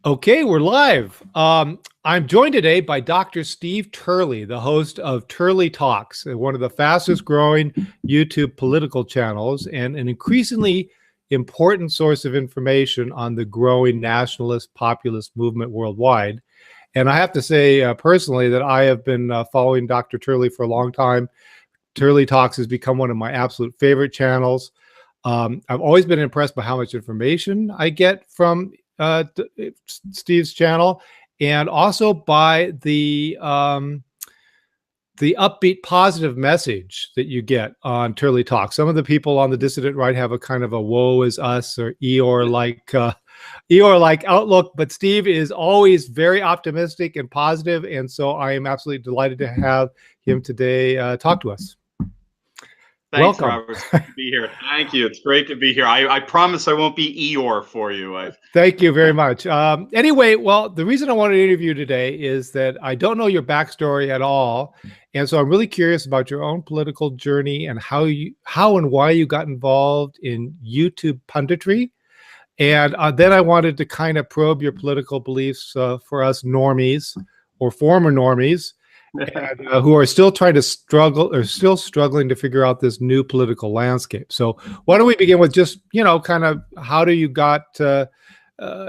Okay, we're live. I'm joined today by Dr. Steve Turley, the host of Turley Talks, one of the fastest growing YouTube political channels and an increasingly important source of information on the growing nationalist populist movement worldwide. And I have to say personally that I have been following Dr. Turley for a long time. Turley Talks has become one of my absolute favorite channels. I've always been impressed by how much information I get from Steve's channel, and also by the upbeat, positive message that you get on Turley Talk. Some of the people on the dissident right have a kind of a "woe is us" or Eeyore-like outlook, but Steve is always very optimistic and positive, and so I am absolutely delighted to have him today talk to us. Thanks, Welcome. Robert. It's great to be here. Thank you. It's great to be here. I promise I won't be Eeyore for you. Thank you very much. Anyway, well, the reason I wanted to interview today is that I don't know your backstory at all. And so I'm really curious about your own political journey and how and why you got involved in YouTube punditry. And then I wanted to kind of probe your political beliefs for us normies or former normies. And, who are still struggling to figure out this new political landscape. So why don't we begin with just, kind of how you got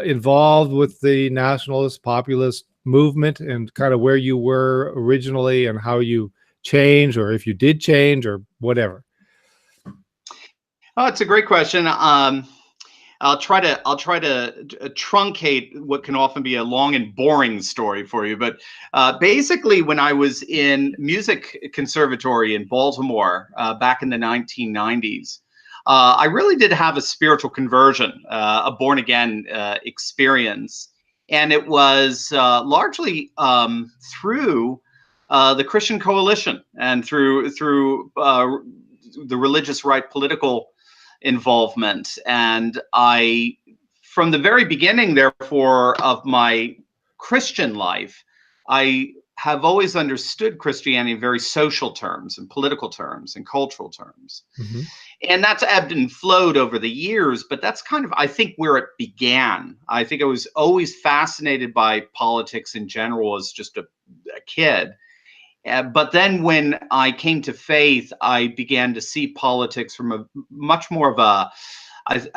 involved with the nationalist populist movement and kind of where you were originally and how you changed, or if you did change or whatever. Oh, it's a great question. I'll try to truncate what can often be a long and boring story for you. But basically, when I was in music conservatory in Baltimore back in the 1990s, I really did have a spiritual conversion, a born again experience, and it was largely through the Christian Coalition and through the religious right political involvement. And I, from the very beginning, therefore, of my Christian life, I have always understood Christianity in very social terms and political terms and cultural terms. Mm-hmm. And that's ebbed and flowed over the years, but that's kind of, I think, where it began. I think I was always fascinated by politics in general as just a kid. But then when I came to faith, I began to see politics from a much more of I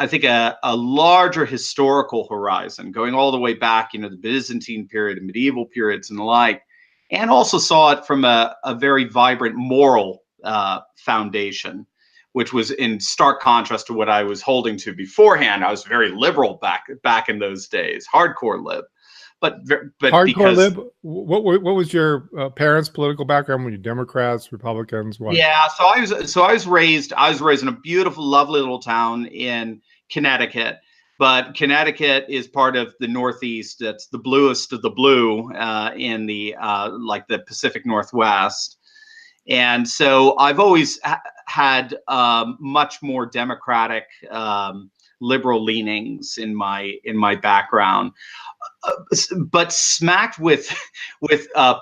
think a larger historical horizon, going all the way back, the Byzantine period and medieval periods and the like, and also saw it from a very vibrant moral foundation, which was in stark contrast to what I was holding to beforehand. I was very liberal back in those days, hardcore lib. But hardcore lib. What was your parents' political background? Were you Democrats, Republicans? What? Yeah, so I was raised in a beautiful, lovely little town in Connecticut. But Connecticut is part of the Northeast. That's the bluest of the blue in the like the Pacific Northwest. And so I've always had much more democratic, liberal leanings in my background. But smacked with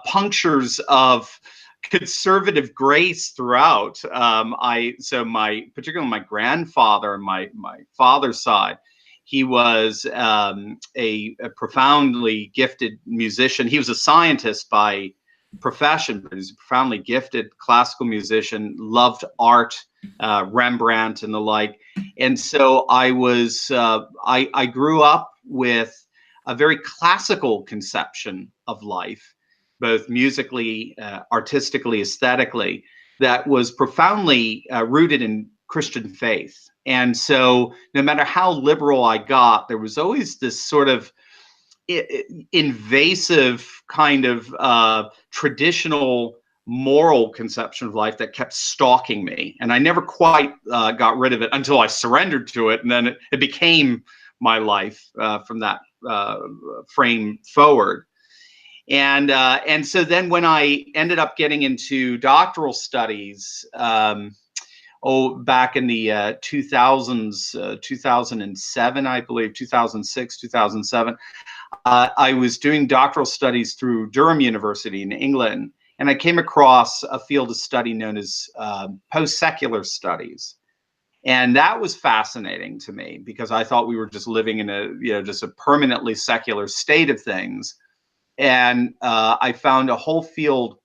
punctures of conservative grace throughout. Particularly my grandfather, my father's side, he was a profoundly gifted musician. He was a scientist by profession, but he's a profoundly gifted classical musician. Loved art, Rembrandt and the like. And so I grew up with a very classical conception of life, both musically, artistically, aesthetically, that was profoundly rooted in Christian faith. And so no matter how liberal I got, there was always this sort of invasive kind of traditional moral conception of life that kept stalking me. And I never quite got rid of it until I surrendered to it. And then it became my life from that frame forward. And so then when I ended up getting into doctoral studies, back in the 2000s, 2007, I believe, 2006, 2007, I was doing doctoral studies through Durham University in England, and I came across a field of study known as post-secular studies. And that was fascinating to me because I thought we were just living in a, just a permanently secular state of things. And I found a whole field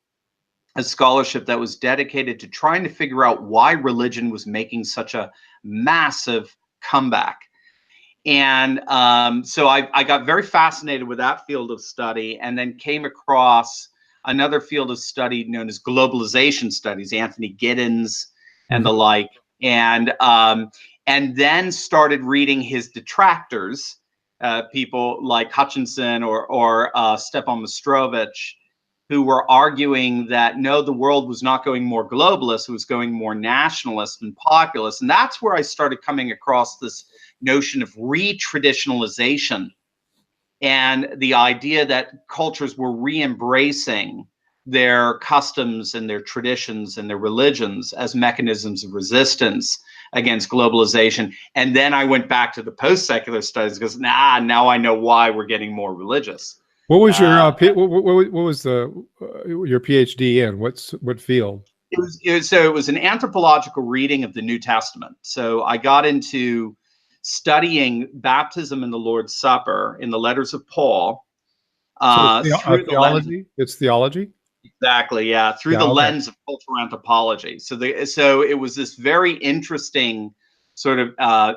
of scholarship that was dedicated to trying to figure out why religion was making such a massive comeback. And so I got very fascinated with that field of study, and then came across another field of study known as globalization studies, Anthony Giddens and the like, and then started reading his detractors, people like Hutchinson or Stepan Mostrovich, who were arguing that no, the world was not going more globalist, it was going more nationalist and populist. And that's where I started coming across this notion of re-traditionalization and the idea that cultures were re-embracing their customs and their traditions and their religions as mechanisms of resistance against globalization. And then I went back to the post-secular studies because now I know why we're getting more religious. What was your what was your PhD in? What field? It was an anthropological reading of the New Testament. So I got into studying baptism and the Lord's Supper in the letters of Paul. So it's Through the lens. It's theology. Exactly, yeah, through the lens of cultural anthropology. So it was this very interesting sort of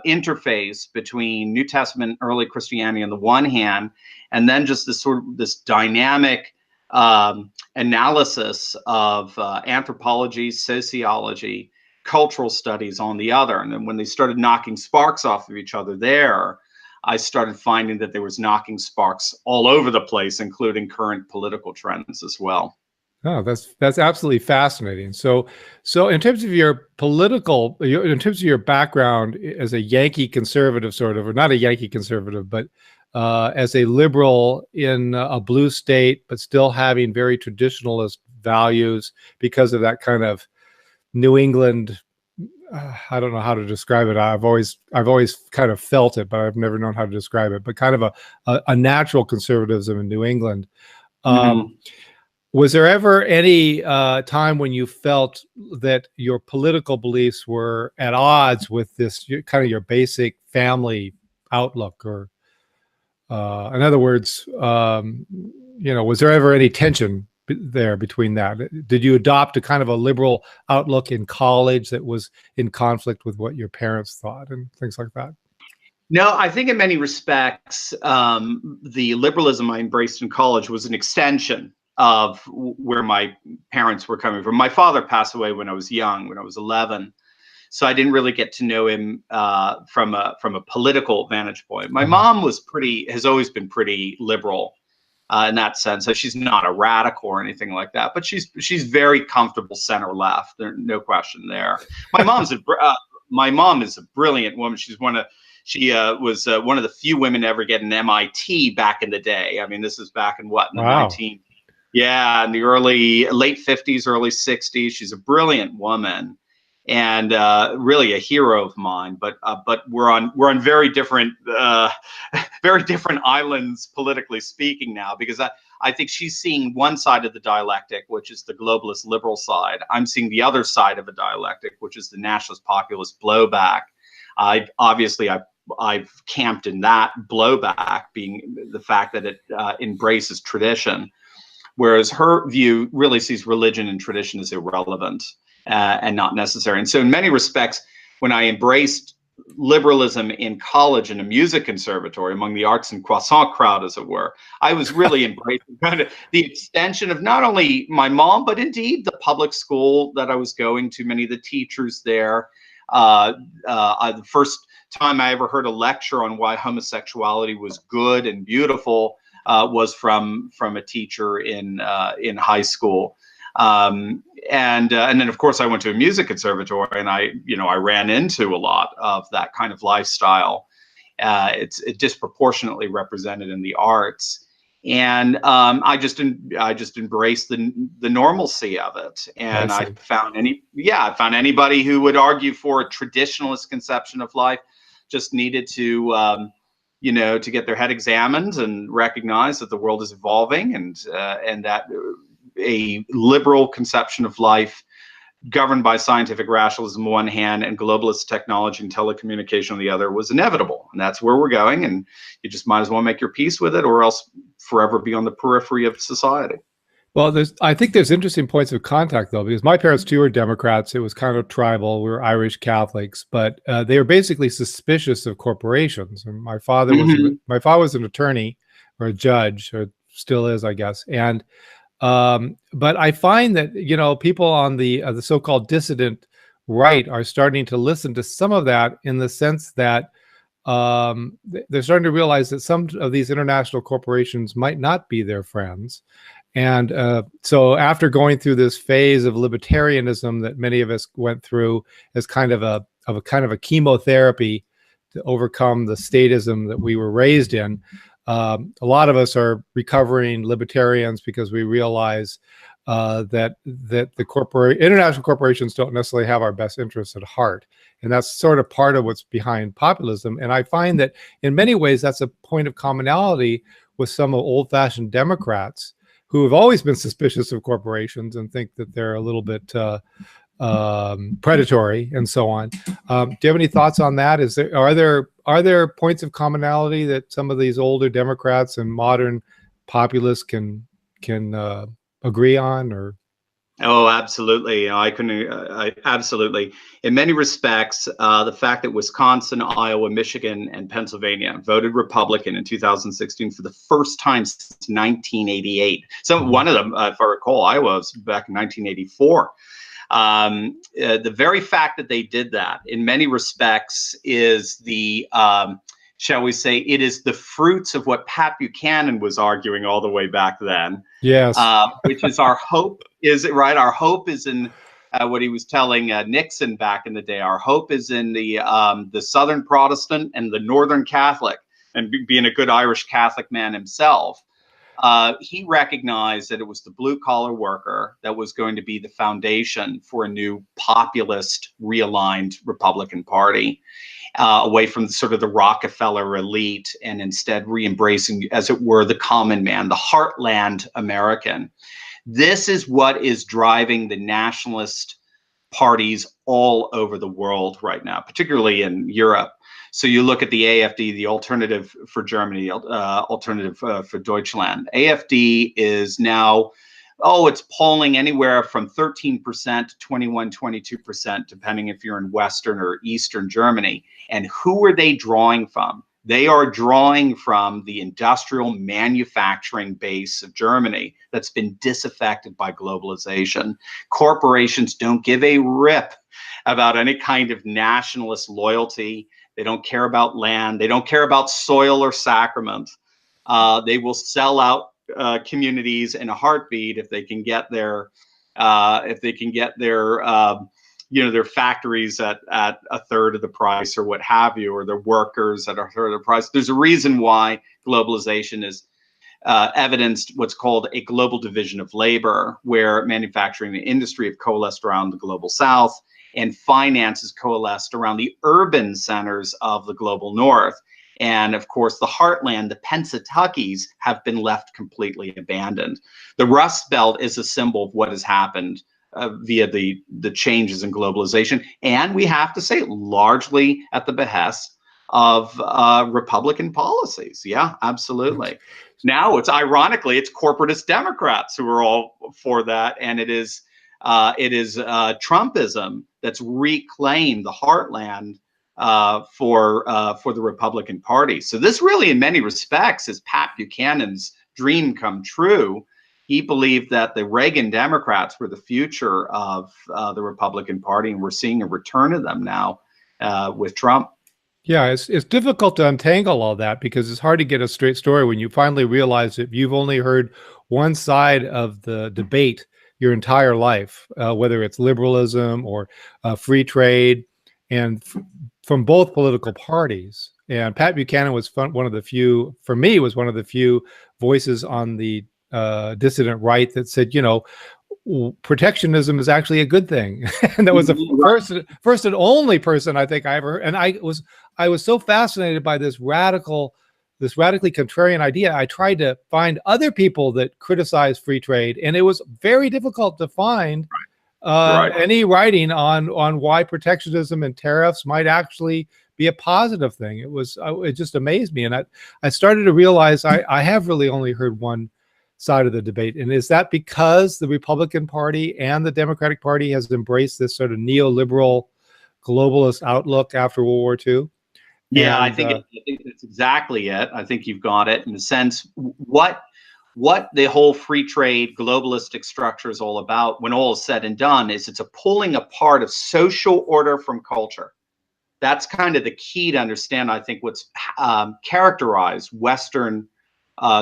interface between New Testament and early Christianity on the one hand, and then just this dynamic analysis of anthropology, sociology, cultural studies on the other. And then when they started knocking sparks off of each other there, I started finding that there was knocking sparks all over the place, including current political trends as well. Oh, that's absolutely fascinating. So in terms of your political, in terms of your background as a Yankee conservative, sort of, or not a Yankee conservative, but as a liberal in a blue state, but still having very traditionalist values because of that kind of New England. I don't know how to describe it. I've always kind of felt it, but I've never known how to describe it. But kind of a natural conservatism in New England. Was there ever any time when you felt that your political beliefs were at odds with this kind of your basic family outlook? Or in other words, was there ever any tension there between that? Did you adopt a kind of a liberal outlook in college that was in conflict with what your parents thought and things like that? No, I think in many respects, the liberalism I embraced in college was an extension of where my parents were coming from. My father passed away when I was young, when I was 11. So I didn't really get to know him from a political vantage point. My mom has always been pretty liberal in that sense. So she's not a radical or anything like that, but she's very comfortable center left. There's no question there. My mom is a brilliant woman. She was one of the few women to ever get an MIT back in the day. I mean, this is back in what, in the in the late 50s, early 60s. She's a brilliant woman and really a hero of mine. But we're on very different islands politically speaking now, because I think she's seeing one side of the dialectic, which is the globalist liberal side. I'm seeing the other side of a dialectic, which is the nationalist populist blowback. I've camped in that blowback, being the fact that it embraces tradition, whereas her view really sees religion and tradition as irrelevant and not necessary. And so in many respects, when I embraced liberalism in college in a music conservatory among the arts and croissant crowd, as it were, I was really embracing kind of the extension of not only my mom, but indeed the public school that I was going to, many of the teachers there. The first time I ever heard a lecture on why homosexuality was good and beautiful was from a teacher in high school, and then of course I went to a music conservatory, and I ran into a lot of that kind of lifestyle. It's disproportionately represented in the arts, and I just embraced the normalcy of it. And I found anybody who would argue for a traditionalist conception of life just needed to to get their head examined and recognize that the world is evolving, and that a liberal conception of life governed by scientific rationalism on one hand and globalist technology and telecommunication on the other was inevitable. And that's where we're going. And you just might as well make your peace with it, or else forever be on the periphery of society. Well, I think there's interesting points of contact, though, because my parents too were Democrats. It was kind of tribal. We were Irish Catholics, but they were basically suspicious of corporations. And my father was an attorney or a judge, or still is, I guess. And but I find that, you know, people on the so-called dissident right are starting to listen to some of that, in the sense that they're starting to realize that some of these international corporations might not be their friends. And so after going through this phase of libertarianism that many of us went through as kind of a chemotherapy to overcome the statism that we were raised in, a lot of us are recovering libertarians because we realize that the international corporations don't necessarily have our best interests at heart. And that's sort of part of what's behind populism. And I find that in many ways, that's a point of commonality with some of old-fashioned Democrats who have always been suspicious of corporations and think that they're a little bit predatory and so on. Do you have any thoughts on that? Are there points of commonality that some of these older Democrats and modern populists can agree on? Or Oh, absolutely. Absolutely. In many respects, the fact that Wisconsin, Iowa, Michigan, and Pennsylvania voted Republican in 2016 for the first time since 1988. So one of them, if I recall, Iowa was back in 1984. The very fact that they did that, in many respects, is the shall we say, it is the fruits of what Pat Buchanan was arguing all the way back then. Yes. Which is our hope. Is it right? Our hope is in what he was telling Nixon back in the day. Our hope is in the Southern Protestant and the Northern Catholic. And being a good Irish Catholic man himself, he recognized that it was the blue-collar worker that was going to be the foundation for a new populist, realigned Republican Party. Away from sort of the Rockefeller elite, and instead re-embracing, as it were, the common man, the heartland American. This is what is driving the nationalist parties all over the world right now, particularly in Europe. So you look at the AfD, the Alternative for Germany, Alternative for Deutschland. AfD is now, it's polling anywhere from 13% to 21, 22%, depending if you're in Western or Eastern Germany. And who are they drawing from? They are drawing from the industrial manufacturing base of Germany that's been disaffected by globalization. Corporations don't give a rip about any kind of nationalist loyalty. They don't care about land. They don't care about soil or sacrament. They will sell out communities in a heartbeat if they can get their their factories at a third of the price, or what have you, or their workers at a third of the price. There's a reason why globalization is evidenced what's called a global division of labor, where manufacturing and industry have coalesced around the global south, and finance is coalesced around the urban centers of the global north. And of course, the heartland, the Pennsatuckies, have been left completely abandoned. The Rust Belt is a symbol of what has happened via the changes in globalization. And we have to say, largely at the behest of Republican policies. Yeah, absolutely. Now, ironically, it's corporatist Democrats who are all for that. And it is Trumpism that's reclaimed the heartland for the Republican Party. So this really, in many respects, is Pat Buchanan's dream come true. He believed that the Reagan Democrats were the future of the Republican Party, and we're seeing a return of them now with Trump. Yeah, it's difficult to untangle all that, because it's hard to get a straight story when you finally realize that you've only heard one side of the debate your entire life, whether it's liberalism or free trade, and from both political parties. And Pat Buchanan was one of the few voices on the dissident right that said, protectionism is actually a good thing. And that was the first and only person I think I ever heard. And I was so fascinated by this radically contrarian idea. I tried to find other people that criticized free trade, and it was very difficult to find Right. any writing on why protectionism and tariffs might actually be a positive thing. It just amazed me, and I started to realize I have really only heard one side of the debate. And is that because the Republican Party and the Democratic Party has embraced this sort of neoliberal globalist outlook after World War II? Yeah, And I think that's exactly it. I think you've got it in the sense what the whole free trade globalistic structure is all about, when all is said and done, is it's a pulling apart of social order from culture. That's kind of the key to understand, I think, what's characterized Western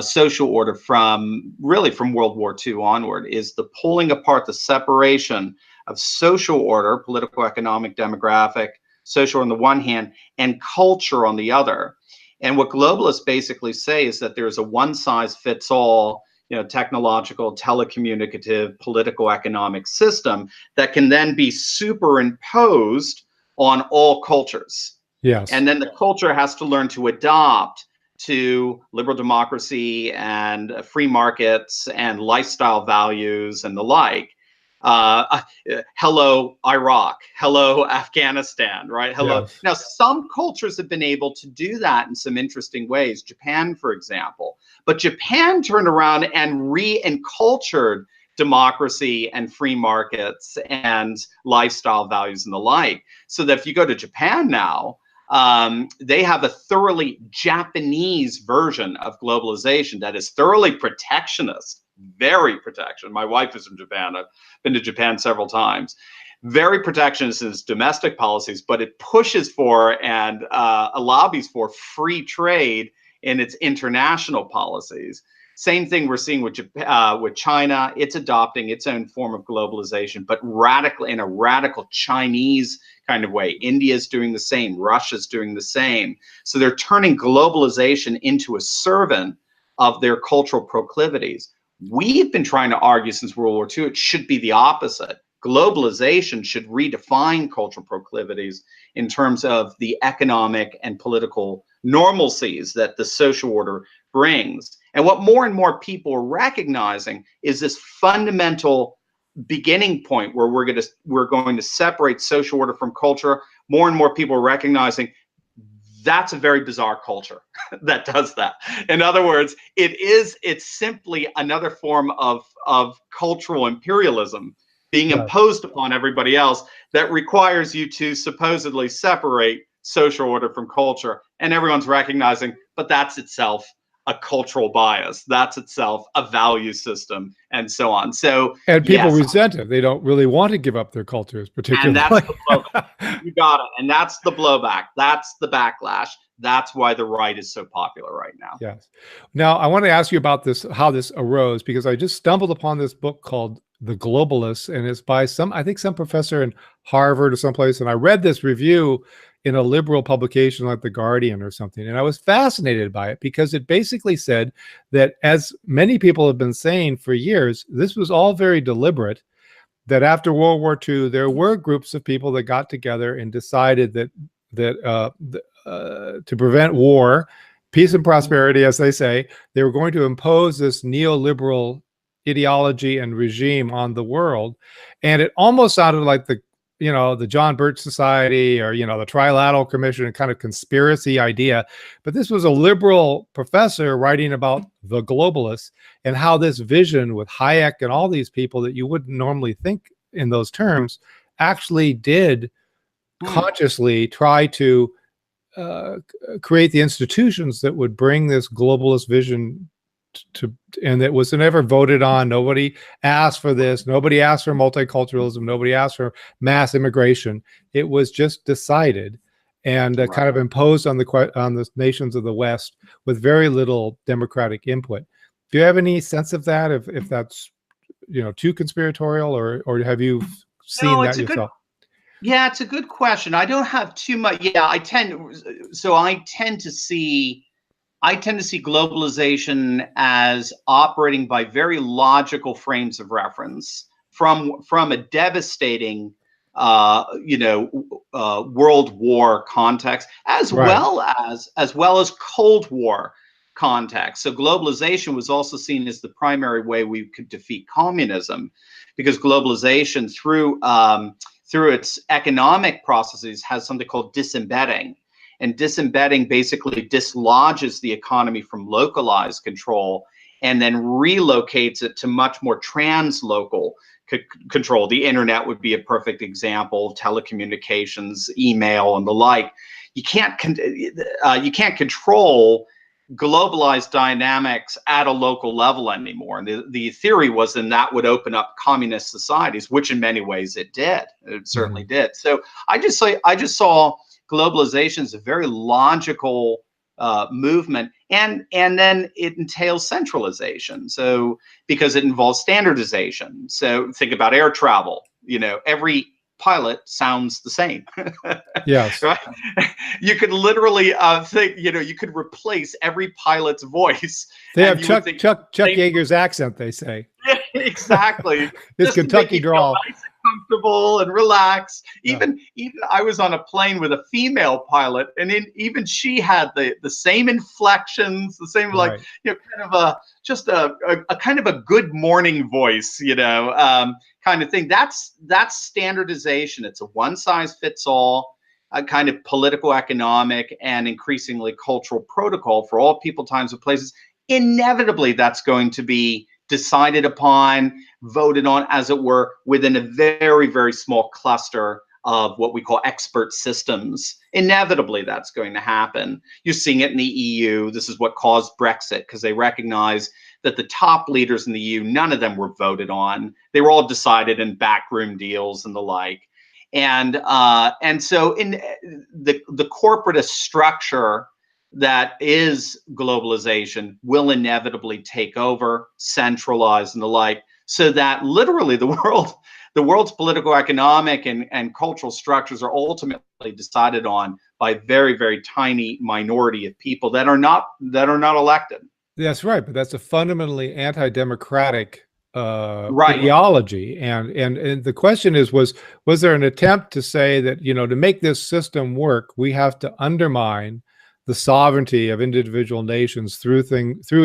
social order from World War II onward, is the pulling apart, the separation of social order, political, economic, demographic, social on the one hand, and culture on the other. And what globalists basically say is that there's a one size fits all, technological, telecommunicative, political, economic system that can then be superimposed on all cultures. yes, And then the culture has to learn to adopt to liberal democracy and free markets and lifestyle values and the like. Hello, Iraq. Hello, Afghanistan, right? Hello. yes, Now, some cultures have been able to do that in some interesting ways. Japan, for example. But Japan turned around and re-encultured democracy and free markets and lifestyle values and the like. So that if you go to Japan now, they have a thoroughly Japanese version of globalization that is thoroughly protectionist, very protectionist. My wife is from Japan. I've been to Japan several times. Very protectionist in its domestic policies, but it pushes for and lobbies for free trade in its international policies. Same thing we're seeing with China. It's adopting its own form of globalization, but in a radical Chinese kind of way. India's doing the same. Russia's doing the same. So they're turning globalization into a servant of their cultural proclivities. We've been trying to argue since World War II, it should be the opposite. Globalization should redefine cultural proclivities in terms of the economic and political normalcies that the social order brings. And what more and more people are recognizing is this fundamental beginning point where we're going to separate social order from culture. More and more people are recognizing that's a very bizarre culture that does that. In other words, it's simply another form of cultural imperialism being imposed upon everybody else that requires you to supposedly separate social order from culture. And everyone's recognizing, but that's itself a cultural bias. That's itself a value system, and so on. So, and people yes, resent it. They don't really want to give up their cultures, particularly. and that's the blowback. You got it. And that's the blowback. That's the backlash. That's why the right is so popular right now. Yes. Now, I want to ask you about this, how this arose, because I just stumbled upon this book called The Globalists, and it's by I think some professor in Harvard or someplace. And I read this review in a liberal publication like The Guardian or something. And I was fascinated by it because it basically said that, as many people have been saying for years, this was all very deliberate, that after World War II, there were groups of people that got together and decided that to prevent war, peace and prosperity, as they say, they were going to impose this neoliberal ideology and regime on the world. And it almost sounded like the John Birch Society or, the Trilateral Commission, and kind of conspiracy idea. But this was a liberal professor writing about the globalists and how this vision with Hayek and all these people that you wouldn't normally think in those terms actually did consciously try to create the institutions that would bring this globalist vision and it was never voted on. Nobody asked for this. Nobody asked for multiculturalism. Nobody asked for mass immigration. It was just decided and kind of imposed on the nations of the West with very little democratic input. Do you have any sense of that? If that's too conspiratorial, or have you seen that yourself? Yeah, it's a good question. I don't have too much. Yeah, I tend to see globalization as operating by very logical frames of reference from a devastating World War context, as well as Cold War context. So globalization was also seen as the primary way we could defeat communism, because globalization through its economic processes has something called disembedding. And disembedding basically dislodges the economy from localized control and then relocates it to much more translocal control. The internet would be a perfect example, telecommunications, email, and the like. You can't control globalized dynamics at a local level anymore. And the theory was then that would open up communist societies, which in many ways it did. It certainly did. So I just saw globalization as a very logical movement, and then it entails centralization. So because it involves standardization. So think about air travel. Every pilot sounds the same. Yes. Right? You could literally you could replace every pilot's voice. They have Chuck Yeager's accent, they say. Yeah, exactly. His Kentucky drawl. Nice and comfortable and relaxed. Even I was on a plane with a female pilot, and even she had the same inflections, the same kind of a kind of a good morning voice, kind of thing. That's standardization. It's a one size fits all. A kind of political, economic, and increasingly cultural protocol for all people, times, and places. Inevitably, that's going to be decided upon, voted on, as it were, within a very, very small cluster of what we call expert systems. Inevitably, that's going to happen. You're seeing it in the EU. This is what caused Brexit, because they recognize that the top leaders in the EU, none of them were voted on. They were all decided in backroom deals and the like. And so in the corporatist structure that is globalization will inevitably take over, centralize, and the like, so that literally the world's political, economic, and cultural structures are ultimately decided on by a very, very tiny minority of people that are not elected. That's right, but that's a fundamentally anti-democratic ideology, and the question is, was there an attempt to say that, to make this system work, we have to undermine the sovereignty of individual nations through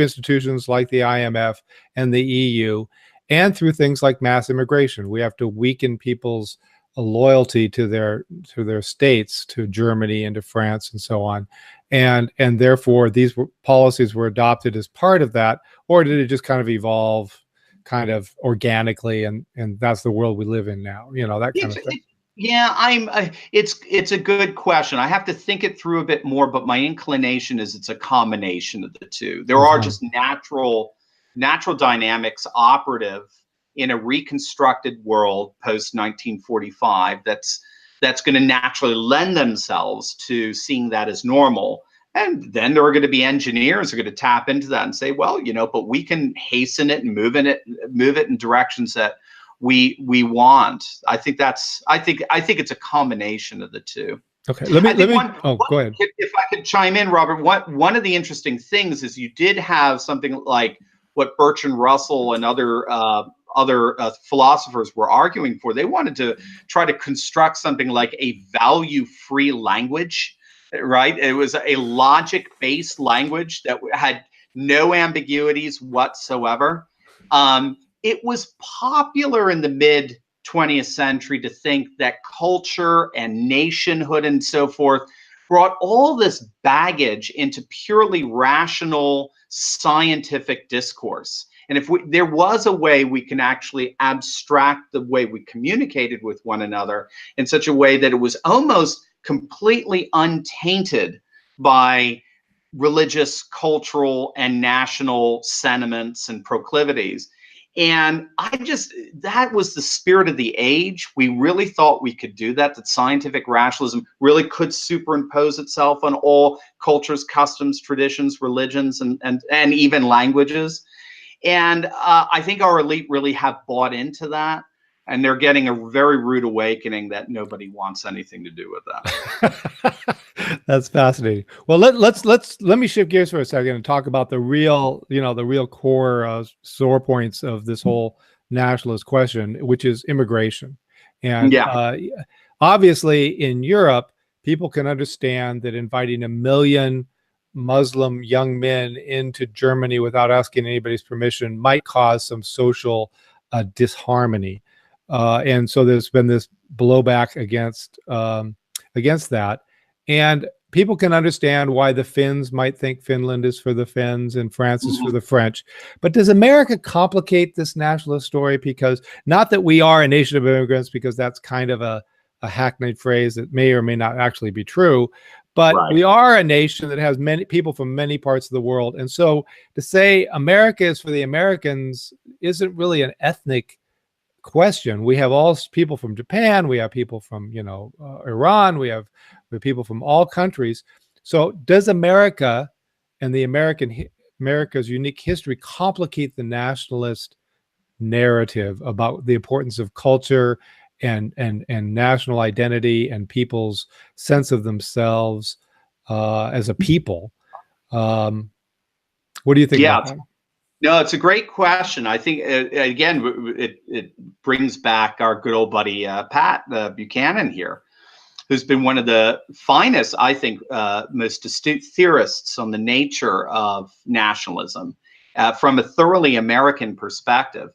institutions like the IMF and the EU, and through things like mass immigration? We have to weaken people's loyalty to their states, to Germany and to France and so on, and therefore these policies were adopted as part of that, or did it just kind of evolve kind of organically, and that's the world we live in now, that kind of thing? Yeah, it's a good question. I have to think it through a bit more, but my inclination is it's a combination of the two. There are just natural dynamics operative in a reconstructed world post 1945 that's going to naturally lend themselves to seeing that as normal. And then there are going to be engineers who are going to tap into that and say, well, but we can hasten it and move it in directions that we want. I think it's a combination of the two. Okay, go ahead. If I could chime in, Robert, one of the interesting things is you did have something like what Bertrand Russell and other philosophers were arguing for. They wanted to try to construct something like a value-free language, right? It was a logic-based language that had no ambiguities whatsoever. It was popular in the mid 20th century to think that culture and nationhood and so forth brought all this baggage into purely rational scientific discourse. And if there was a way we can actually abstract the way we communicated with one another in such a way that it was almost completely untainted by religious, cultural, and national sentiments and proclivities. And that was the spirit of the age. We really thought we could do that scientific rationalism really could superimpose itself on all cultures, customs, traditions, religions, and even languages. And I think our elite really have bought into that. And they're getting a very rude awakening that nobody wants anything to do with that. That's fascinating. Well, let me shift gears for a second and talk about the real core sore points of this whole nationalist question, which is immigration. And obviously, in Europe, people can understand that inviting 1 million Muslim young men into Germany without asking anybody's permission might cause some social disharmony. And so there's been this blowback against that. And people can understand why the Finns might think Finland is for the Finns and France is for the French. But does America complicate this nationalist story? Because not that we are a nation of immigrants, because that's kind of a hackneyed phrase that may or may not actually be true. But Right. we are a nation that has many people from many parts of the world. And so to say America is for the Americans isn't really an ethnic question. We have all people from Japan, we have people from, Iran, we have people from all countries. So does America and the America's unique history complicate the nationalist narrative about the importance of culture and national identity and people's sense of themselves as a people? What do you think about that? No, it's a great question. I think, again, it brings back our good old buddy Pat Buchanan here, who's been one of the finest, I think, most astute theorists on the nature of nationalism from a thoroughly American perspective.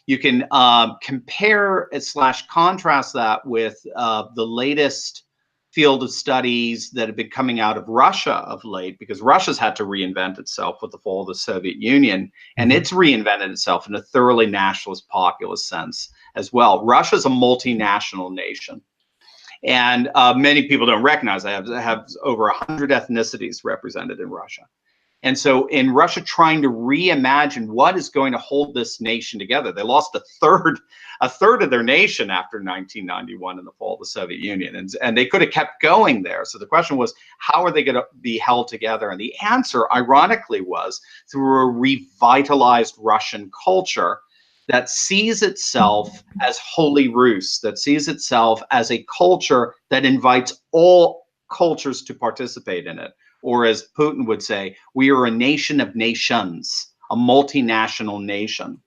You can compare / contrast that with the latest field of studies that have been coming out of Russia of late, because Russia's had to reinvent itself with the fall of the Soviet Union, and it's reinvented itself in a thoroughly nationalist populist sense as well. Russia's a multinational nation, and many people don't recognize that. Have over 100 ethnicities represented in Russia. And so in Russia trying to reimagine what is going to hold this nation together, they lost a third of their nation after 1991 in the fall of the Soviet Union. And they could have kept going there. So the question was, how are they going to be held together? And the answer, ironically, was through a revitalized Russian culture that sees itself as Holy Rus, that sees itself as a culture that invites all cultures to participate in it. Or as Putin would say, we are a nation of nations, a multinational nation.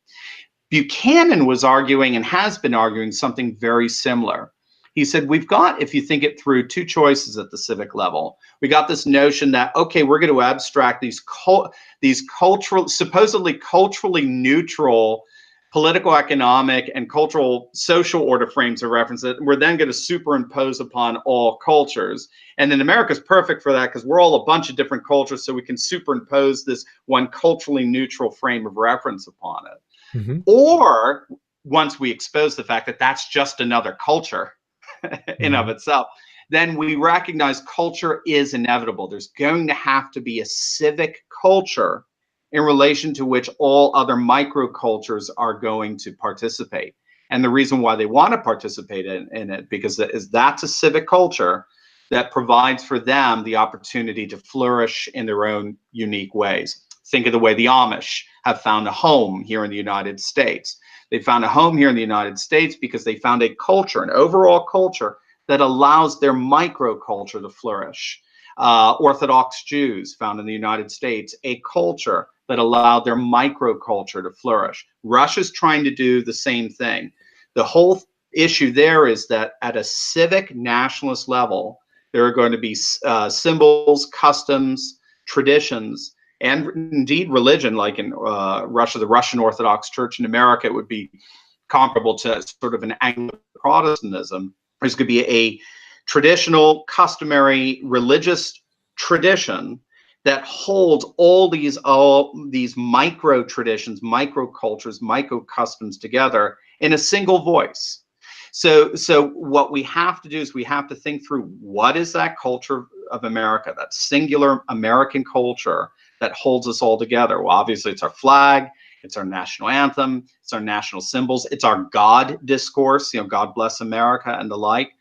Buchanan was arguing and has been arguing something very similar. He said, we've got, if you think it through, two choices at the civic level. We got this notion that, okay, we're going to abstract these cultural, supposedly culturally neutral political, economic, and cultural social order frames of reference that we're then going to superimpose upon all cultures. And then America's perfect for that because we're all a bunch of different cultures, so we can superimpose this one culturally neutral frame of reference upon it. Or once we expose the fact that that's just another culture in of itself, then we recognize culture is inevitable. There's going to have to be a civic culture in relation to which all other microcultures are going to participate. And the reason why they want to participate in it, because that's a civic culture that provides for them the opportunity to flourish in their own unique ways. Think of the way the Amish have found a home here in the United States. They found a home here in the United States because they found a culture, an overall culture that allows their microculture to flourish. Orthodox Jews found in the United States a culture that allowed their microculture to flourish. Russia's trying to do the same thing. The whole issue there is that at a civic nationalist level, there are going to be symbols, customs, traditions, and indeed religion, like in Russia, the Russian Orthodox Church in America, it would be comparable to sort of an Anglican Protestantism. There's going to be a traditional, customary, religious tradition that holds all these micro traditions, micro cultures, micro customs together in a single voice. So what we have to do is we have to think through, what is that culture of America, that singular American culture that holds us all together? Well, obviously it's our flag, it's our national anthem, it's our national symbols, it's our God discourse, God bless America and the like.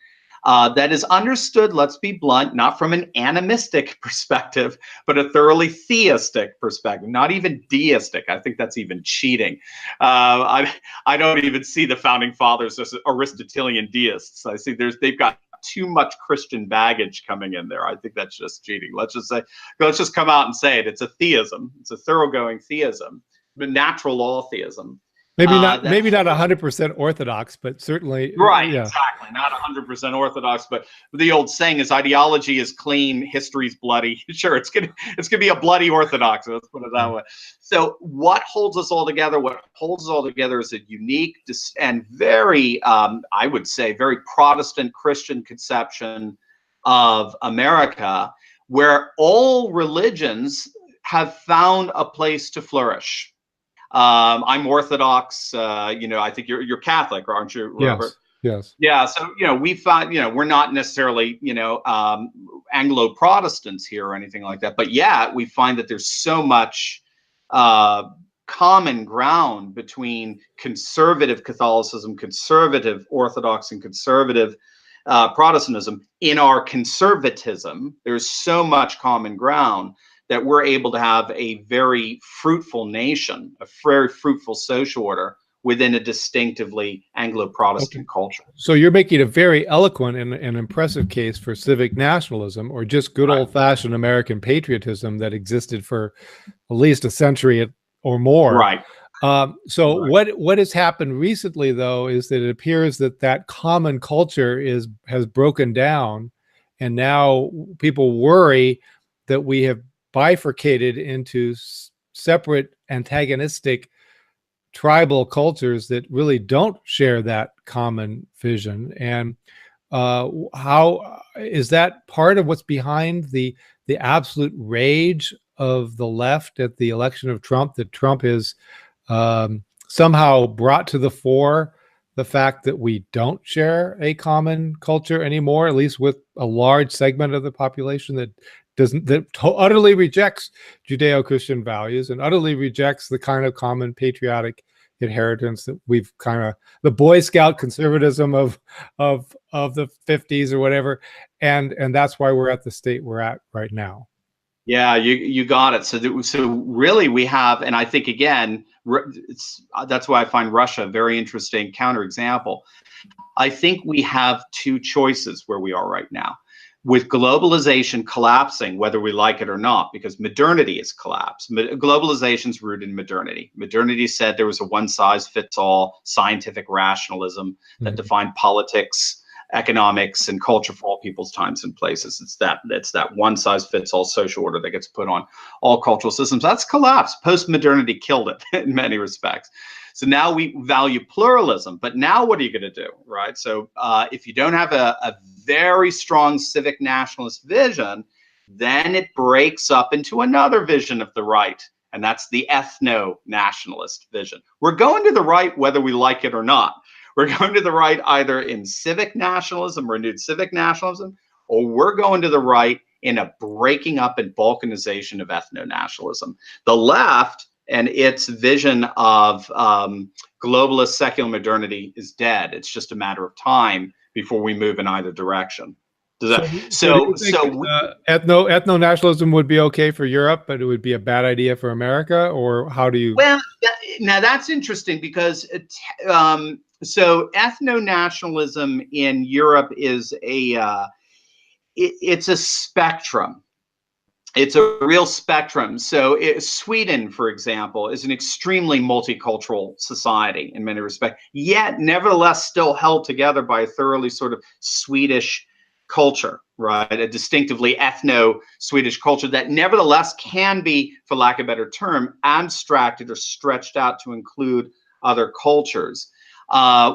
That is understood, let's be blunt, not from an animistic perspective, but a thoroughly theistic perspective, not even deistic. I think that's even cheating. I don't even see the founding fathers as Aristotelian deists. I see they've got too much Christian baggage coming in there. I think that's just cheating. Let's just come out and say it. It's a theism. It's a thoroughgoing theism, but natural law theism. Maybe not 100% Orthodox, but certainly, Right, yeah. exactly. Not 100% Orthodox, but the old saying is ideology is clean, history's bloody. Sure, it's gonna be a bloody Orthodox. Let's put it that way. So, what holds us all together? What holds us all together is a unique and very, I would say, very Protestant Christian conception of America, where all religions have found a place to flourish. I'm Orthodox. I think you're Catholic, aren't you, Robert? Yes. Yes. Yeah. So we find we're not necessarily Anglo Protestants here or anything like that, but yeah, we find that there's so much common ground between conservative Catholicism, conservative Orthodox, and conservative Protestantism. In our conservatism, there's so much common ground that we're able to have a very fruitful nation, a very fruitful social order within a distinctively Anglo-Protestant culture. So you're making a very eloquent and impressive case for civic nationalism, or just good old-fashioned American patriotism that existed for at least a century or more. Right. So what has happened recently, though, is that it appears that common culture has broken down, and now people worry that we have bifurcated into separate antagonistic tribal cultures that really don't share that common vision. And how is that part of what's behind the absolute rage of the left at the election of Trump, that Trump is somehow brought to the fore the fact that we don't share a common culture anymore, at least with a large segment of the population that utterly rejects Judeo-Christian values and utterly rejects the kind of common patriotic inheritance that we've the Boy Scout conservatism of the 50s or whatever, and that's why we're at the state we're at right now. Yeah, you got it. So really we have, and I think again, that's why I find Russia a very interesting counterexample. I think we have two choices where we are right now. With globalization collapsing, whether we like it or not, because modernity has collapsed. Globalization's rooted in modernity. Modernity said there was a one-size-fits-all scientific rationalism that defined politics, economics, and culture for all people's times and places. It's that one-size-fits-all social order that gets put on all cultural systems. That's collapsed. Post-modernity killed it in many respects. So now we value pluralism, but now what are you going to do, right? So if you don't have a very strong civic nationalist vision, then it breaks up into another vision of the right, and that's the ethno-nationalist vision. We're going to the right whether we like it or not. We're going to the right either in civic nationalism, renewed civic nationalism, or we're going to the right in a breaking up and balkanization of ethno-nationalism. The left and its vision of globalist secular modernity is dead. It's just a matter of time before we move in either direction. Ethno-nationalism would be okay for Europe, but it would be a bad idea for America? Or how do you? Well, now that's interesting, because so ethno-nationalism in Europe is it's a spectrum. It's a real spectrum. So Sweden, for example, is an extremely multicultural society in many respects, yet nevertheless still held together by a thoroughly sort of Swedish culture, right? A distinctively ethno-Swedish culture that nevertheless can be, for lack of a better term, abstracted or stretched out to include other cultures.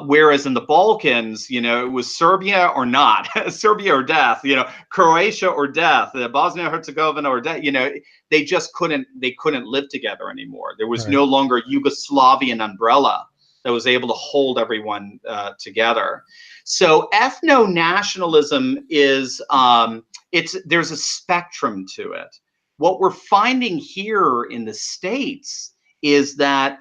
Whereas in the Balkans, it was Serbia or not, Serbia or death, Croatia or death, Bosnia Herzegovina or death, they just couldn't live together anymore. There was no longer Yugoslavian umbrella that was able to hold everyone together. So ethno-nationalism is, there's a spectrum to it. What we're finding here in the States is that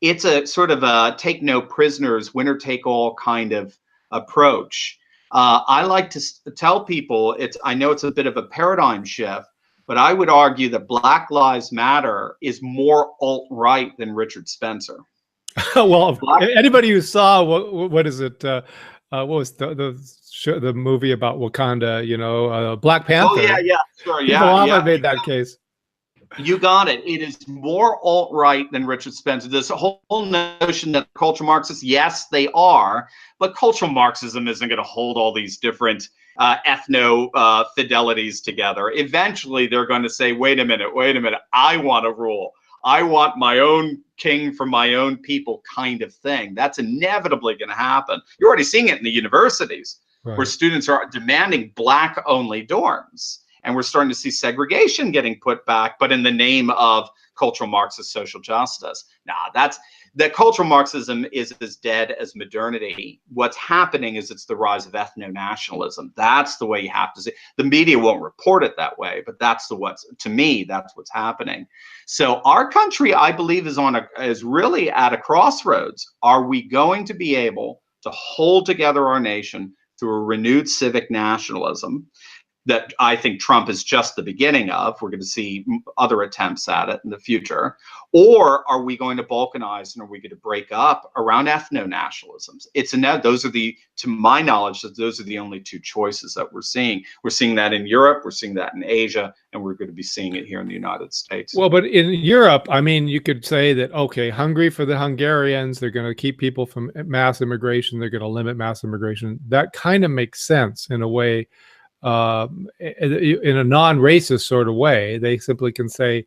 it's a sort of a take no prisoners, winner take all kind of approach. I like to tell people, I know it's a bit of a paradigm shift, but I would argue that Black Lives Matter is more alt-right than Richard Spencer. Well, anybody who saw what is it? What was the movie about Wakanda? Black Panther. Oh yeah, sure, People often made that case. You got it. It is more alt-right than Richard Spencer. This whole notion that cultural Marxists, yes, they are, but cultural Marxism isn't going to hold all these different ethno fidelities together. Eventually, they're going to say, wait a minute, I want to rule. I want my own king for my own people kind of thing. That's inevitably going to happen. You're already seeing it in the universities, where Right. students are demanding Black-only dorms. And we're starting to see segregation getting put back, but in the name of cultural Marxist social justice. That cultural Marxism is as dead as modernity. What's happening is it's the rise of ethno-nationalism. That's the way you have to see. The media won't report it that way, but that's to me, that's what's happening. So our country, I believe, is really at a crossroads. Are we going to be able to hold together our nation through a renewed civic nationalism that I think Trump is just the beginning of? We're going to see other attempts at it in the future. Or are we going to balkanize, and are we going to break up around ethno-nationalisms? To my knowledge, those are the only two choices that we're seeing. We're seeing that in Europe, we're seeing that in Asia, and we're going to be seeing it here in the United States. Well, but in Europe, I mean, you could say that, okay, Hungary for the Hungarians, they're going to keep people from mass immigration, they're going to limit mass immigration. That kind of makes sense in a way. In a non-racist sort of way. They simply can say,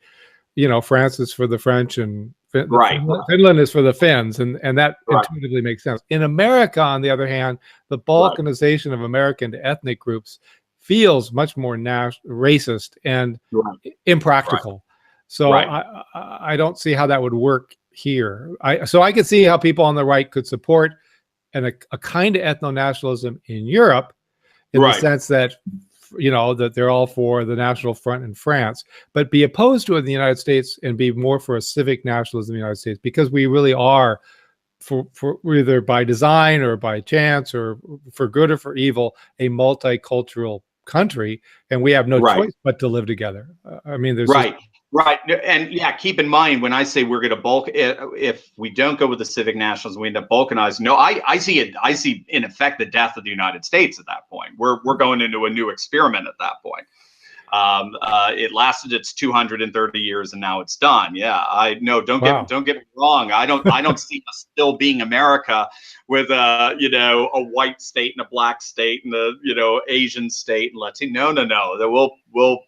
France is for the French and Finland is for the Finns, and that intuitively makes sense. In America, on the other hand, the balkanization of America into ethnic groups feels much more racist and impractical. So I don't see how that would work here. So I could see how people on the right could support a kind of ethno-nationalism in Europe, in the sense that, that they're all for the National Front in France, but be opposed to it in the United States and be more for a civic nationalism in the United States, because we really are, for either by design or by chance or for good or for evil, a multicultural country, and we have no choice but to live together. I mean, there's Right. And yeah, keep in mind, when I say we're going to if we don't go with the civic nationalism, we end up balkanizing. No, I see in effect the death of the United States at that point. We're going into a new experiment at that point. It lasted its 230 years and now it's done. Yeah, don't get me wrong. I don't see us still being America with a white state and a black state and a Asian state and Latino. No. That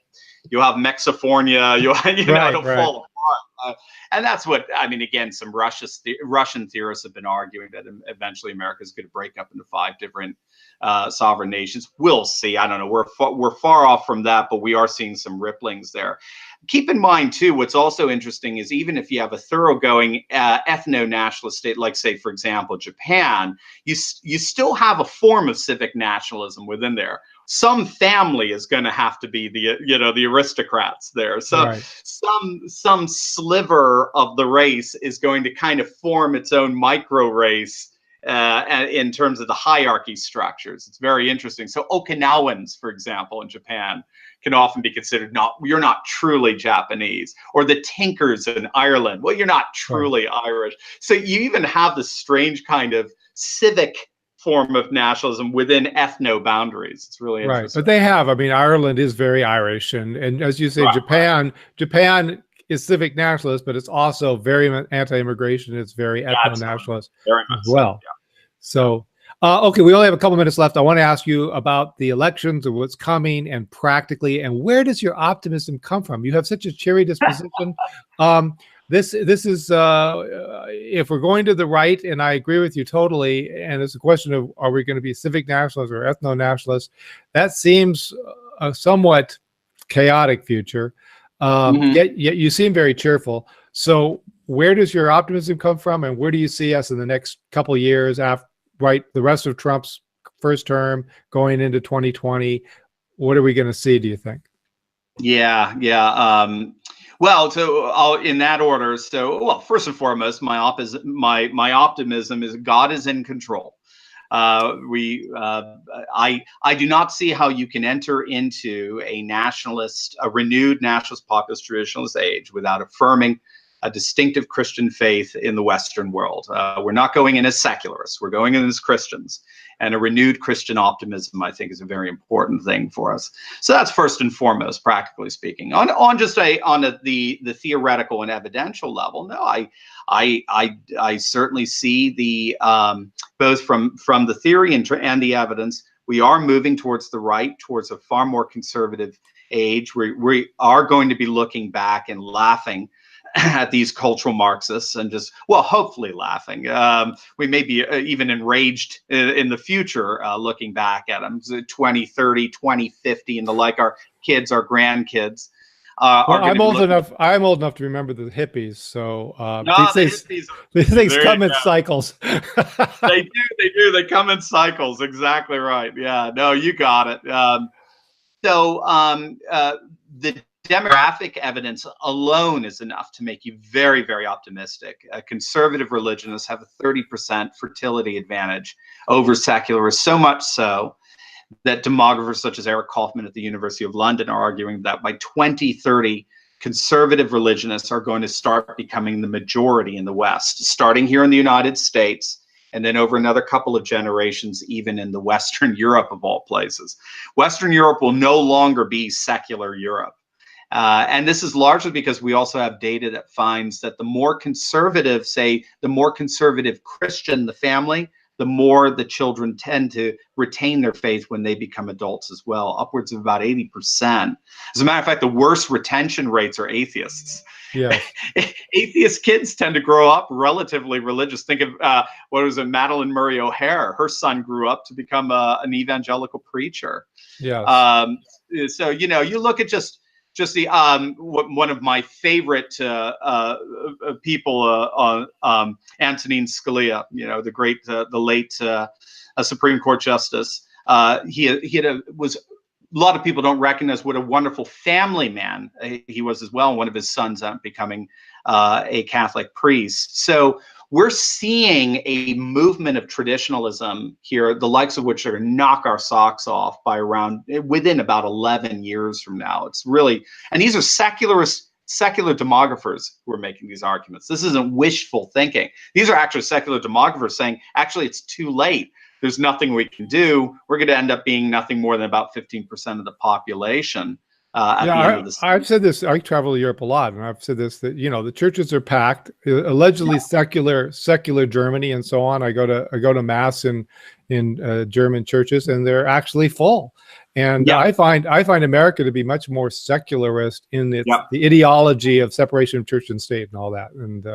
you'll have Mexifornia, it'll fall apart. And that's what, I mean, again, some Russian theorists have been arguing that eventually America is going to break up into 5 different sovereign nations. We'll see. I don't know. We're far off from that, but we are seeing some ripplings there. Keep in mind, too, what's also interesting is even if you have a thoroughgoing ethno-nationalist state, like, say, for example, Japan, you still have a form of civic nationalism within there. Some family is going to have to be the aristocrats there. So some sliver of the race is going to kind of form its own micro race in terms of the hierarchy structures. It's very interesting. So Okinawans, for example, in Japan, can often be considered you're not truly Japanese, or the Tinkers in Ireland. Well, you're not truly Irish. So you even have this strange kind of civic form of nationalism within ethno boundaries. It's really interesting. But they have, I mean, Ireland is very Irish, and as you say, Japan is civic nationalist, but it's also very anti-immigration. It's very ethno-nationalist as well. So, okay, we only have a couple minutes left. I want to ask you about the elections and what's coming, and practically, and where does your optimism come from? You have such a cheery disposition. This is if we're going to the right, and I agree with you totally, and it's a question of, are we going to be civic nationalists or ethno-nationalists? That seems a somewhat chaotic future. Yet you seem very cheerful. So where does your optimism come from, and where do you see us in the next couple of years after the rest of Trump's first term going into 2020? What are we going to see, do you think? Well, so in that order. So, well, first and foremost, my optimism is God is in control. I do not see how you can enter into a renewed nationalist, populist, traditionalist age without affirming a distinctive Christian faith in the Western world. We're not going in as secularists. We're going in as Christians. And a renewed Christian optimism, I think, is a very important thing for us. So that's first and foremost, practically speaking. On the theoretical and evidential level, no, I certainly see the both from the theory and the evidence, we are moving towards the right, towards a far more conservative age. We are going to be looking back and laughing at these cultural Marxists and just, well, hopefully laughing. We may be even enraged in the future looking back at them, 2030, 2050, and the like. Our kids, our grandkids. Well, I'm old enough. I'm old enough to remember the hippies. So these things come in cycles. They do. They come in cycles. Exactly right. Yeah. No, you got it. The demographic evidence alone is enough to make you very, very optimistic. Conservative religionists have a 30% fertility advantage over secularists, so much so that demographers such as Eric Kaufman at the University of London are arguing that by 2030, conservative religionists are going to start becoming the majority in the West, starting here in the United States, and then over another couple of generations, even in the Western Europe of all places. Western Europe will no longer be secular Europe. And this is largely because we also have data that finds that the more conservative, say, the more conservative Christian the family, the more the children tend to retain their faith when they become adults as well, upwards of about 80%. As a matter of fact, the worst retention rates are atheists. Yeah. Atheist kids tend to grow up relatively religious. Think of what was it, Madeline Murray O'Hare. Her son grew up to become an evangelical preacher. Yeah. So, you know, you look at just the one of my favorite people, Antonin Scalia, you know, the great, the late Supreme Court Justice. Was a lot of people don't recognize what a wonderful family man he was as well. One of his sons becoming a Catholic priest. So we're seeing a movement of traditionalism here, the likes of which are going to knock our socks off by within about 11 years from now. It's really, and these are secular demographers who are making these arguments. This isn't wishful thinking. These are actually secular demographers saying, actually, it's too late. There's nothing we can do. We're going to end up being nothing more than about 15% of the population. At the end of this. I've said this. I travel to Europe a lot, and I've said this, that, you know, the churches are packed, allegedly secular Germany and so on. I go to mass in German churches, and they're actually full. And I find America to be much more secularist in the ideology of separation of church and state and all that. And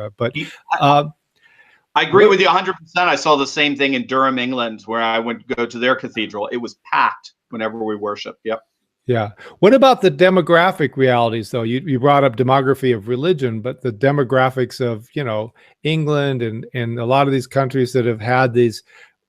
I agree with you 100%. I saw the same thing in Durham, England, where I went to go to their cathedral. It was packed whenever we worshiped. Yep. Yeah. What about the demographic realities, though? You brought up demography of religion, but the demographics of, you know, England and a lot of these countries that have had these,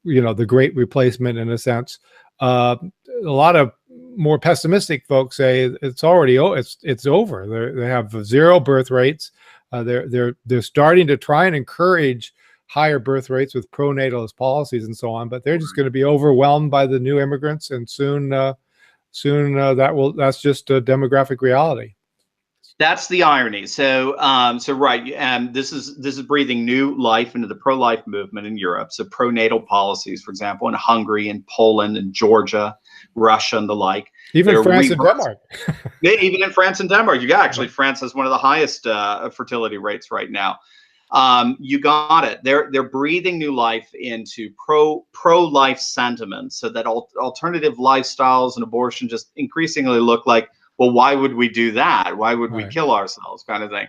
you know, the great replacement in a sense. A lot of more pessimistic folks say it's already it's over. They have zero birth rates. They're starting to try and encourage higher birth rates with pronatalist policies and so on, but they're just going to be overwhelmed by the new immigrants, and soon that's just a demographic reality. That's the irony. So right, this is breathing new life into the pro-life movement in Europe. So pronatal policies, for example, in Hungary and Poland and Georgia, Russia, and the like. Even France and Denmark. Even in France and Denmark, actually France has one of the highest fertility rates right now. You got it. They're breathing new life into pro-life sentiments, so that alternative lifestyles and abortion just increasingly look like, well, why would we do that? Why would we kill ourselves, kind of thing?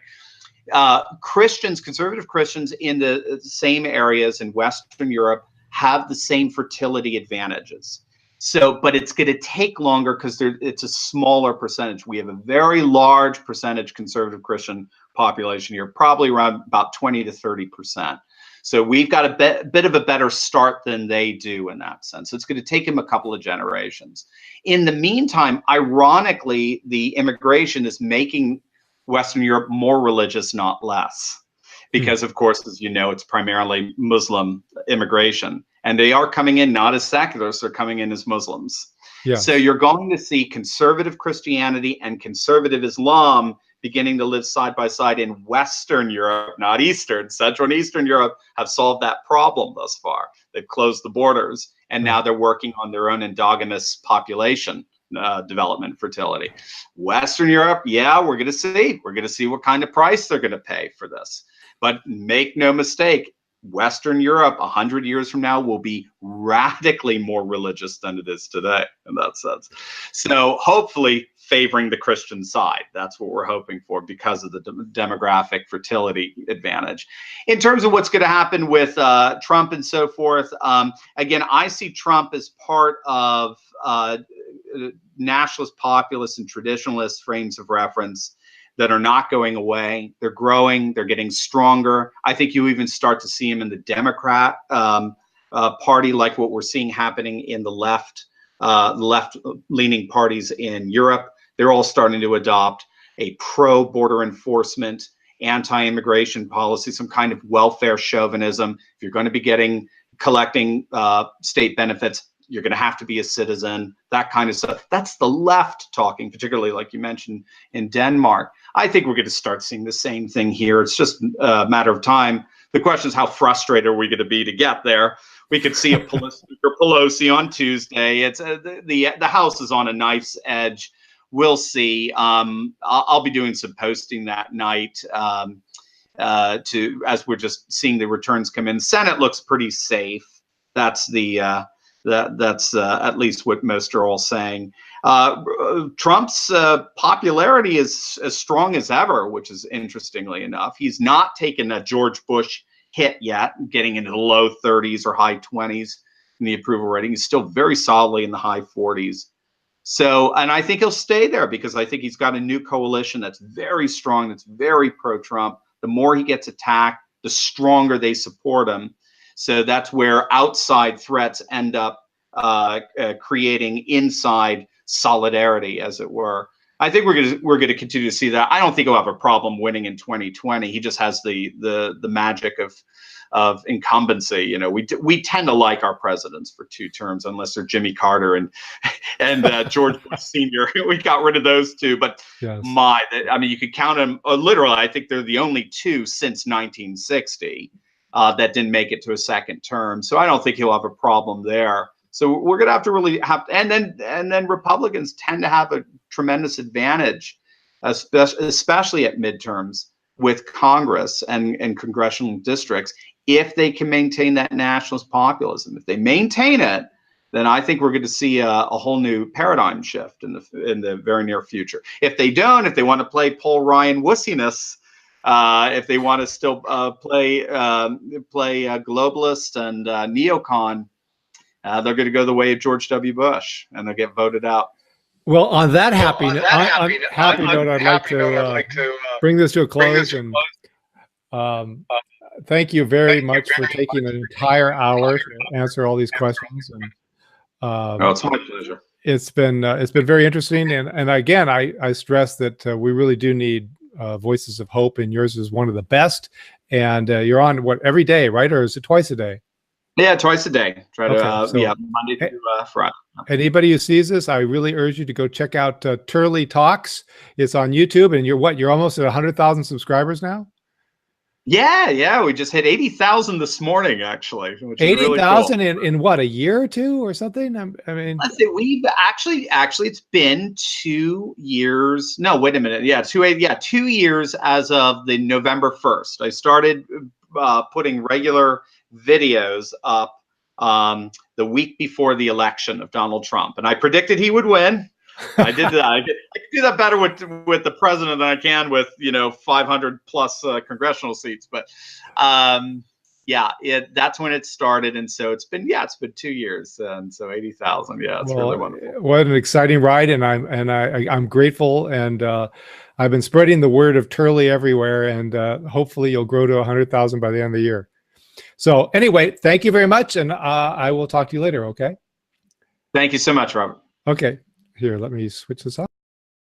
Christians, conservative Christians in the same areas in Western Europe have the same fertility advantages. So, but it's going to take longer because it's a smaller percentage. We have a very large percentage conservative Christian population here, probably around about 20 to 30%. So we've got a bit of a better start than they do in that sense. It's going to take them a couple of generations. In the meantime, ironically, the immigration is making Western Europe more religious, not less. Because, of course, as you know, it's primarily Muslim immigration. And they are coming in not as secularists, they're coming in as Muslims. Yeah. So you're going to see conservative Christianity and conservative Islam beginning to live side by side in Western Europe, not Eastern. Central and Eastern Europe have solved that problem thus far. They've closed the borders. and Right. now they're working on their own endogamous population development fertility. Western Europe, yeah, we're going to see. We're going to see what kind of price they're going to pay for this. But make no mistake, Western Europe 100 years from now will be radically more religious than it is today in that sense. So hopefully favoring the Christian side. That's what we're hoping for because of the demographic fertility advantage. In terms of what's going to happen with Trump and so forth, again, I see Trump as part of nationalist, populist, and traditionalist frames of reference that are not going away. They're growing. They're getting stronger. I think you even start to see them in the Democrat party, like what we're seeing happening in the left-leaning parties in Europe. They're all starting to adopt a pro-border enforcement, anti-immigration policy, some kind of welfare chauvinism. If you're going to be collecting state benefits, you're going to have to be a citizen, that kind of stuff. That's the left talking, particularly like you mentioned in Denmark. I think we're going to start seeing the same thing here. It's just a matter of time. The question is, how frustrated are we going to be to get there? We could see a Pelosi on Tuesday. It's the House is on a knife's edge. We'll see. I'll be doing some posting that night as we're just seeing the returns come in. Senate looks pretty safe. That's that's at least what most are all saying. Trump's popularity is as strong as ever, which is interestingly enough. He's not taken a George Bush hit yet, getting into the low 30s or high 20s in the approval rating. He's still very solidly in the high 40s. So, and I think he'll stay there because I think he's got a new coalition that's very strong, that's very pro-Trump. The more he gets attacked, the stronger they support him. So that's where outside threats end up creating inside solidarity, as it were. I think we're going to continue to see that. I don't think he'll have a problem winning in 2020. He just has the magic of incumbency. You know, we tend to like our presidents for 2 terms, unless they're Jimmy Carter and George Bush Sr. We got rid of those 2, but Yes. I mean, you could count them literally. I think they're the only 2 since 1960 that didn't make it to a second term. So I don't think he'll have a problem there. So we're going to have to really and then Republicans tend to have a tremendous advantage, especially at midterms with Congress and congressional districts, if they can maintain that nationalist populism. If they maintain it, then I think we're going to see a whole new paradigm shift in the very near future. If they don't, if they want to play Paul Ryan wussiness, if they want to still play globalist and neocon, they're going to go the way of George W. Bush, and they'll get voted out. Well, on that happy note, I'd like to bring this to a close. Thank you very much for taking an entire hour to answer all these questions. And it's my pleasure. It's been very interesting. And again, I stress that we really do need voices of hope, and yours is one of the best. And you're on every day, right? Or is it twice a day? Yeah, twice a day. Try to so, Monday through Friday. Anybody who sees this, I really urge you to go check out Turley Talks. It's on YouTube, and you're almost at 100,000 subscribers now. Yeah, we just hit 80,000 this morning, actually. 80,000 really cool. in what, a year or 2 or something? I mean, let's see, we've actually it's been 2 years. No, wait a minute. Yeah, 2 years as of the November 1st. I started putting regular videos up the week before the election of Donald Trump, and I predicted he would win. I did that. I can do that better with the president than I can with 500 plus congressional seats. But that's when it started, and so it's been 2 years, and so 80,000. Yeah, it's really wonderful. What an exciting ride, and I'm grateful, and I've been spreading the word of Turley everywhere, and hopefully you'll grow to 100,000 by the end of the year. So anyway, thank you very much, and I will talk to you later. Okay. Thank you so much, Robert. Okay. Here, let me switch this up.